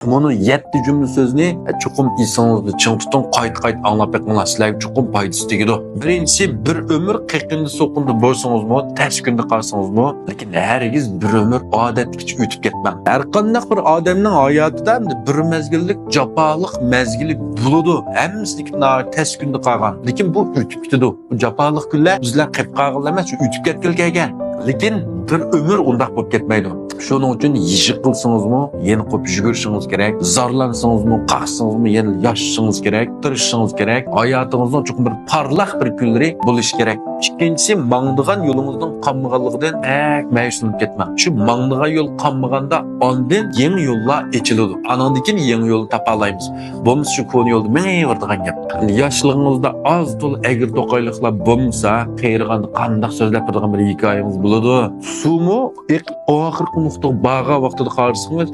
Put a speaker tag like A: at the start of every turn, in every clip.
A: Bunu 7 cümle sözünü çokum insanızda çıng tutun qayt anlap etmеңlar sizlarga çokum faydası tegidi. Birinchisi bir ömür 40 kunda so'qindi bo'lsangizmi, ters kunda qolsangizmi, lekin hargiz bir ömür odatlikcha o'tib ketmang. Har qanday bir odamning hayotida bir mezgillik jafoliq mezgili bo'ladi. Hammasiki ters kunda qolgan. Lekin bu o'tib ketadi. Bu jafoliq kunlar bizlar qilib qolganlar emas, o'tib ketgan. Lekin bir ömür undaq bo'lib ketmaydi. Shuning uchun yishib qilsangizmi, yana qo'yib yugurishingiz kerak. Zarlansangizmi, qaqsangizmi, yana yashashingiz kerak, tirishingiz kerak. Hayotingizning cho'qim bir parlaq bir kunlari bo'lishi kerak. Ikkinchisi, mangdigan yo'lingizning qolmaganligidan ma'yuslanib ketmang. Shu mangdigan yo'l qolmaganda ondan yangi yo'llar ochiladi. Anandan keyin yangi yo'lni topa olamiz. Bo'lmasa shu ko'ni yo'lda mengayverdigan gap. Yoshligingizda oz to'l agir to'qayliqlar bo'lmasa, qeyriganda qandoq so'zlab turgan bir hikoyangiz bo'ladi. Suvmi oxirgi nuqta bağa vaqtida qarsangiz,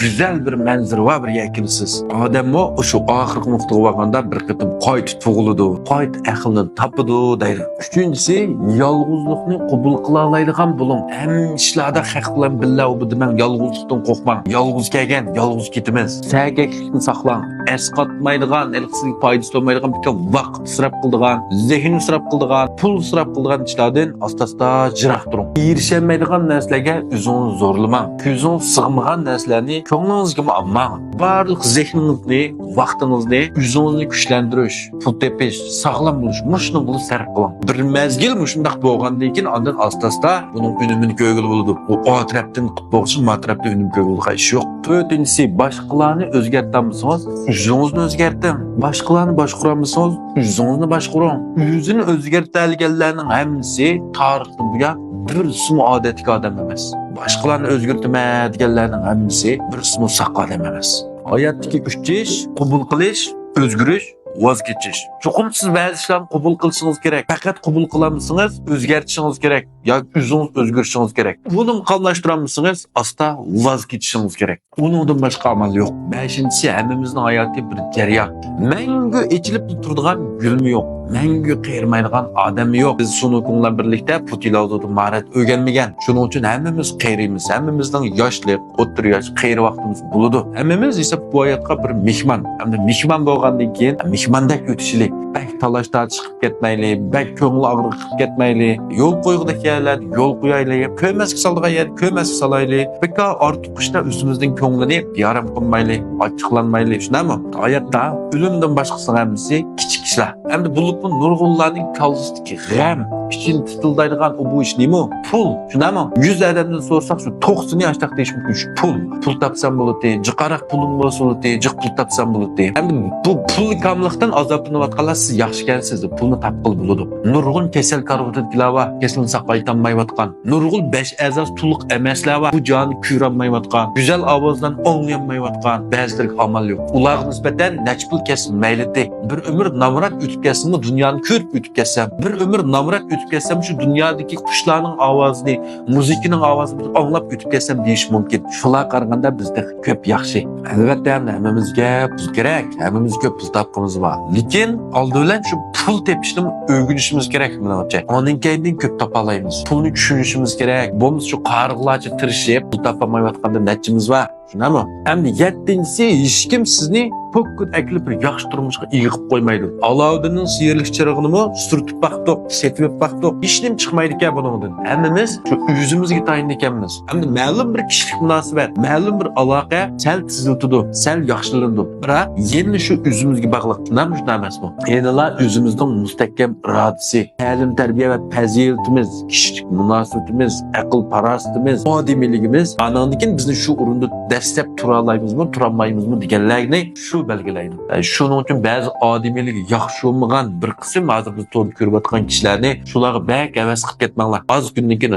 A: güzel bir manzara va bir yakilsiz. Odammo shu oxirgi nuqtaga borganda bir qitim qayta tug'iladi, qayta aqlni topadi deydi. Uchinchisi, yolg'izlikni qabul qila oladigan bo'ling. Hamma ishlarda haq bilan billa u demang, yolg'izlikdan qo'rqmang. Yolg'iz kelgan, yolg'iz ketimiz. Sa'gaklikni saqlang. Esqatmaydigan, elqisizlik foydasi olmaydigan bir vaqt israf qildigan, zehn israf qildigan, pul israf qildigan ishlardan asta-asta jiroq turing. Erişemaydigan narsalarga o'zingizni zo'rlamang. Ko'zingiz sig'magan narsalarni ko'nglingizga olmang. Barliq zehningizni, vaqtingizni o'zingizni kuchlantirish, pul tepish, sog'lom bo'lish, mushni bo'lib sarf qiling. Bir mezgil mushundaq bo'lgandan keyin ondan asta-asta buning unumini ko'rgil bo'ladi. U atrofdan bo'lsin, atrofda unum ko'rgil hech yo'q. To'rtinchisi, boshqalarni o'zgartirmasangiz, o'zingizni o'zgarting. Boshqalarni boshqarmasangiz, o'zingizni boshqaring. O'zini o'zgartirganlarning hammasi tarixdan buyon bir sumu odatga odam emas. Boshqalarni o'zgartirmaydiganlarning hammasi bir sumu saq odam emas. Hayotdagi 3 ish: qabul qilish, o'zgarish, voz kechish. Cho'qim siz ba'zi ishlarni qabul qilishingiz kerak. Faqat qabul qilamisingiz, o'zgartishingiz kerak yoki o'zingiz o'zgarishingiz kerak. Buni qonlashtiramisingiz, asta voz kechishingiz kerak. Uningdan boshqa amal yo'q. 5-inchisi, hammamizning hayoti bir jarayon. Mangu echilib turadigan gulmi yo'q. Mangu qiyirmaydigan odam yo'q. Biz shuni bilan birlikda Putilovda marat o'rganmagan. Shuning uchun hammamiz qiyirimiz. Hammamizning yoshlik, o'tir yosh, qiyir vaqtimiz bo'ladi. Hammamiz esa bu hayotga bir mehmon. Hamda mehmon bo'lgandan keyin mehmondek o'tishlik. Bak talashda chiqib ketmayli, bak ko'ngli og'riq qilib ketmayli. Yo'l qo'yg'ida keladi, yo'l qo'yayli. Ko'masga soldigan yer ko'masga solayli. Beka ortiq qishda o'zimizning ko'nglini yaram qilmayli, ochiqlanmayli. Shunami? Hayotda o'limdan boshqasi hammasi kichik ishlar. Hamda bulutni nurg'unlarning kalsidagi g'am için titildaydigan bu ish nima? Pul. Shunami? 100 odamdan so'rasak, shu 90 yoshda deyish mumkin. Shu pul. Pul topsam bo'ladi, jiqaroq pulim bo'lsa bo'ladi, jiq pul topsam bo'ladi. Endi bu pul kamlikdan azoblanayotganlar siz yaxshi ekansiz, pulni topqil bo'ladi. Nurg'un kasal karovatlar va kasalni saqlayolmayotgan, nurg'un 5 a'zoz to'liq emaslar va bu jonni ko'rolmayotgan, go'zal ovozdan o'nglanmayotgan ba'zilarga amal yo'q. Ularga nisbatan nachpul kasal maylidi. Bir umr namrat o'tib ketsinmi, dunyoni ko'rib o'tib ketsam, bir umr namrat o'tib ketsam, shu dunyodagi qushlarning ovozini, muzikaning ovozini anglab o'tib ketsam deyish mumkin. Shular qaraganda bizda ko'p yaxshi. Albatta, hammamizga pul kerak, hammamizga pul topqimiz bor. Lekin oldidan shu pul tepishni o'rganishimiz kerak menimcha. Ondan keyin ko'p topa olamiz. Pulni tushunishimiz kerak. Bo'lmasa shu qariqlarcha tirishib pul topolmayotganda natchimiz bor. Shunami? Endi 7-inchisi, hech kim sizni pokkut aklib bir yaxshi turmushga ega qilib qo'ymaydi. Alovdinning siyirlik chirog'ini surtib baqdi, setib baqdi. Hech nim chiqmaydi ekan buningdan. Hammamiz shu o'zimizga tayinli ekanmiz. Endi ma'lum bir kishilik munosabat, ma'lum bir aloqa sal tiziltidi, sal yaxshilandi. Biroq yana shu o'zimizga bog'liq. Nima emasmi? Endi o'zimizning mustahkam irodasi, ta'lim, tarbiya va fazilatimiz, kishilik munosabatimiz, aql farosatimiz, odimiyligimiz anandikin bizni shu o'rinda dastlab tura olaymizmi, tura olmaymizmi deganlarni shu belgilaydi. Shuning uchun ba'zi odimiyligi yaxshi bo'lmagan bir qism hozir biz to'g'ri ko'rayotgan kishilarni shularga bak havas qilib ketmanglar. Az kundan keyin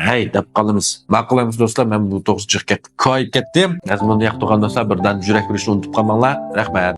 A: hey deb qolamiz. Ma'qulamiz do'stlar, men bu to'g'ri chiqib koyib ketdim. Azmunda yoqtirgan do'stlar birdan yurak urishni unutib qolmanglar. Rahmat.